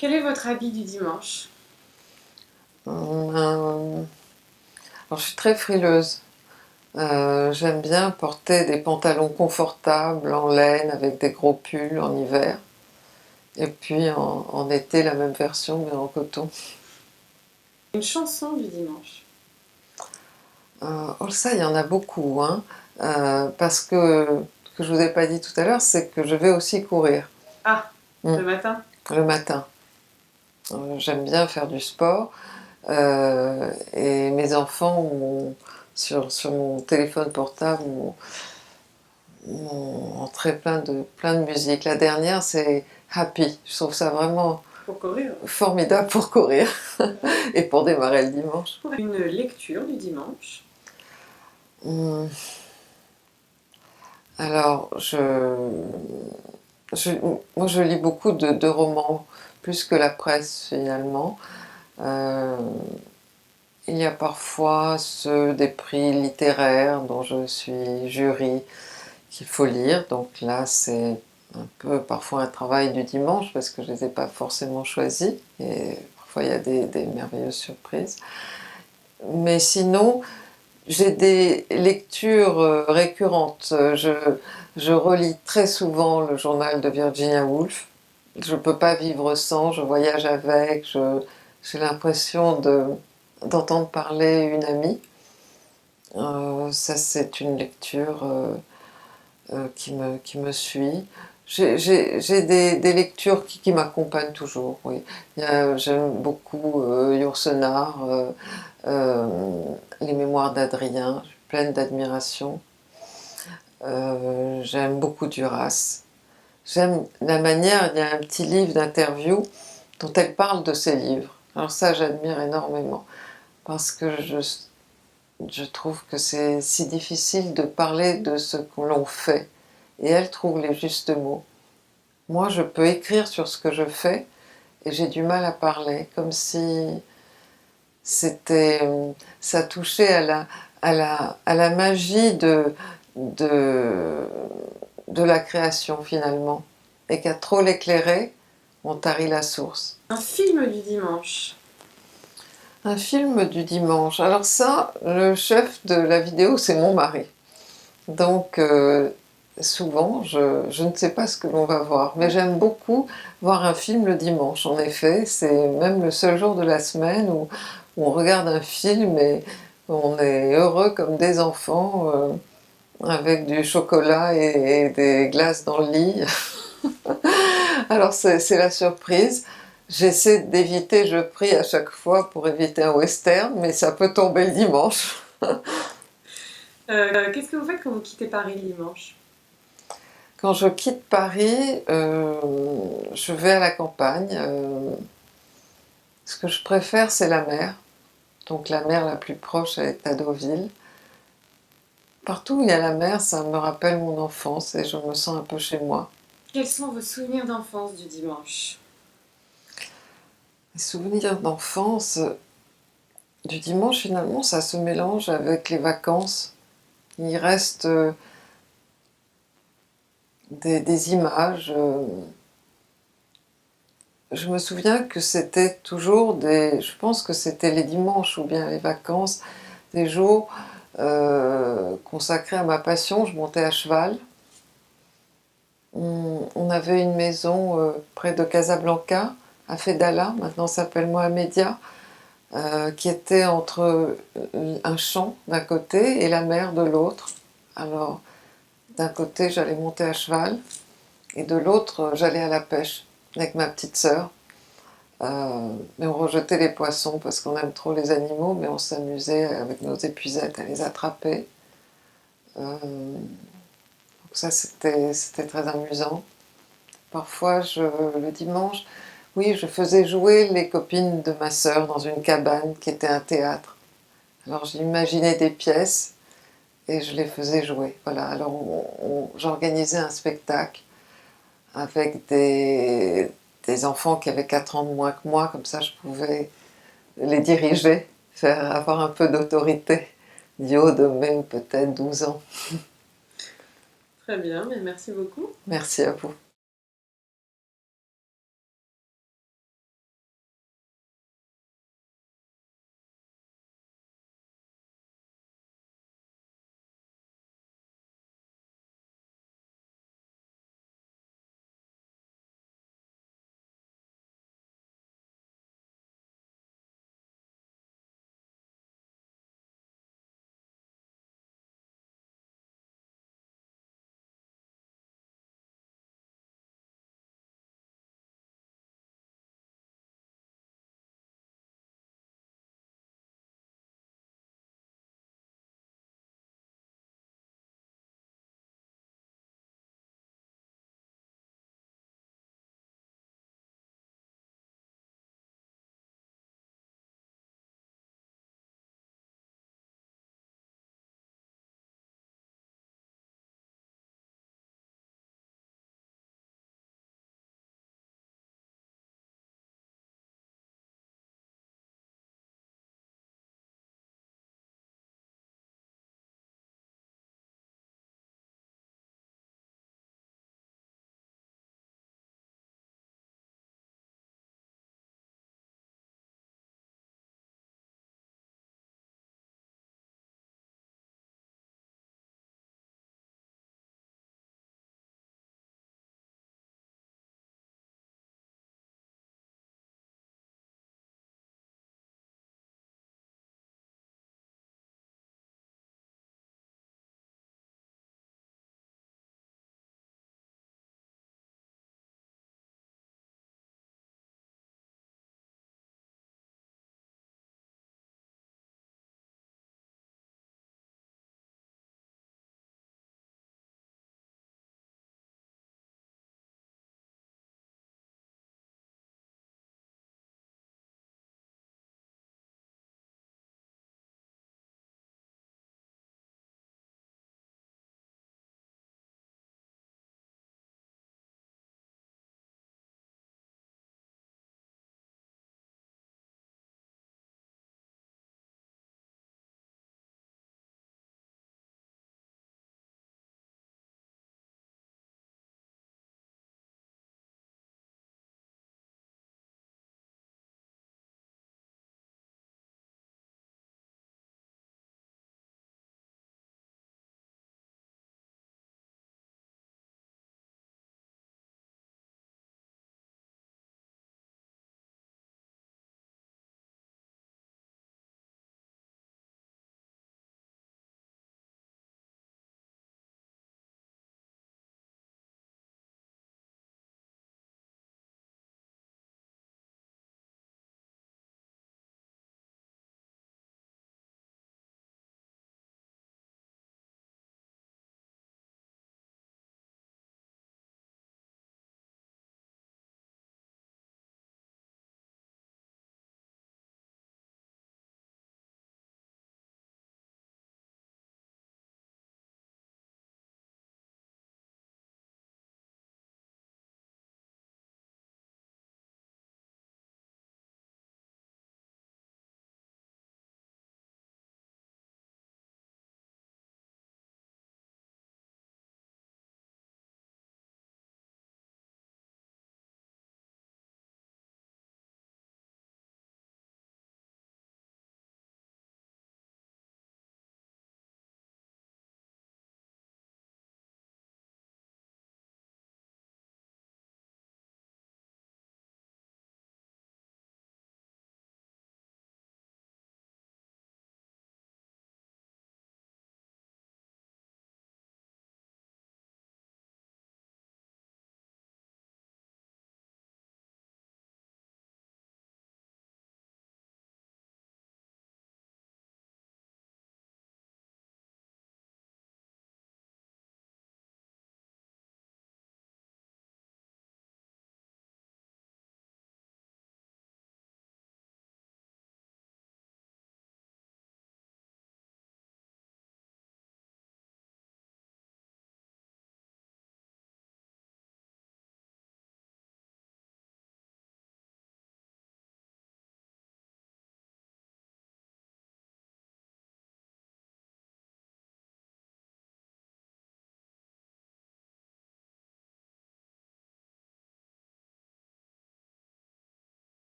Quel est votre habit du dimanche? Alors, je suis très frileuse. J'aime bien porter des pantalons confortables en laine avec des gros pulls en hiver. Et puis en été, la même version mais en coton. Une chanson du dimanche. Oh ça, il y en a beaucoup, hein. Parce que ce que je vous ai pas dit tout à l'heure, c'est que je vais aussi courir. Ah, Mm. le matin? Le matin. J'aime bien faire du sport. Et mes enfants, sur mon téléphone portable, m'ont entré plein de musique. La dernière, c'est Happy. Je trouve ça vraiment Pour courir. formidable pour courir et pour démarrer le dimanche. Une lecture du dimanche. Hum, Alors, je, moi je lis beaucoup de romans, plus que la presse finalement. Euh, il y a parfois ceux des prix littéraires dont je suis jury qu'il faut lire, donc là c'est un peu parfois un travail du dimanche parce que je ne les ai pas forcément choisis et parfois il y a des merveilleuses surprises. Mais sinon, j'ai des lectures récurrentes. Je relis très souvent le journal de Virginia Woolf. Je ne peux pas vivre sans, je voyage avec, j'ai l'impression d'entendre parler une amie. Ça c'est une lecture qui me suit. J'ai des lectures qui m'accompagnent toujours, oui. J'aime beaucoup Yourcenar, les mémoires d'Adrien, je suis pleine d'admiration. J'aime beaucoup Duras. J'aime la manière, il y a un petit livre d'interview dont elle parle de ses livres. Alors ça, j'admire énormément, parce que je trouve que c'est si difficile de parler de ce que l'on fait. Et elle trouve les justes mots. Moi, je peux écrire sur ce que je fais, et j'ai du mal à parler, comme si c'était, ça touchait à la magie de, de la création finalement, et qu'à trop l'éclairer, on tarit la source. Un film du dimanche. Un film du dimanche. Alors ça, le chef de la vidéo, c'est mon mari. Donc souvent, je ne sais pas ce que l'on va voir, mais j'aime beaucoup voir un film le dimanche. En effet, c'est même le seul jour de la semaine où on regarde un film et on est heureux comme des enfants, avec du chocolat et des glaces dans le lit. Alors c'est la surprise. J'essaie d'éviter, je prie à chaque fois pour éviter un western, mais ça peut tomber le dimanche. Qu'est-ce que vous faites quand vous quittez Paris le dimanche? Quand je quitte Paris, je vais à la campagne. Ce que je préfère, c'est la mer. Donc la mer la plus proche est à Deauville. Partout où il y a la mer, ça me rappelle mon enfance et je me sens un peu chez moi. Quels sont vos souvenirs d'enfance du dimanche? Les souvenirs d'enfance du dimanche, finalement, ça se mélange avec les vacances. Il reste des images. Je me souviens que c'était toujours je pense que c'était les dimanches ou bien les vacances, des jours consacrés à ma passion. Je montais à cheval. On avait une maison près de Casablanca, à Fedala, maintenant ça s'appelle Mohamedia, qui était entre un champ d'un côté et la mer de l'autre. Alors, d'un côté, j'allais monter à cheval, et de l'autre, j'allais à la pêche avec ma petite sœur. Mais on rejetait les poissons parce qu'on aime trop les animaux, mais on s'amusait avec nos épuisettes à les attraper. Donc ça, c'était très amusant. Parfois, le dimanche, oui, je faisais jouer les copines de ma sœur dans une cabane qui était un théâtre. Alors j'imaginais des pièces et je les faisais jouer. Voilà, alors j'organisais un spectacle avec des enfants qui avaient 4 ans de moins que moi, comme ça je pouvais les diriger, avoir un peu d'autorité, du haut de mes peut-être 12 ans. Très bien, mais merci beaucoup. Merci à vous.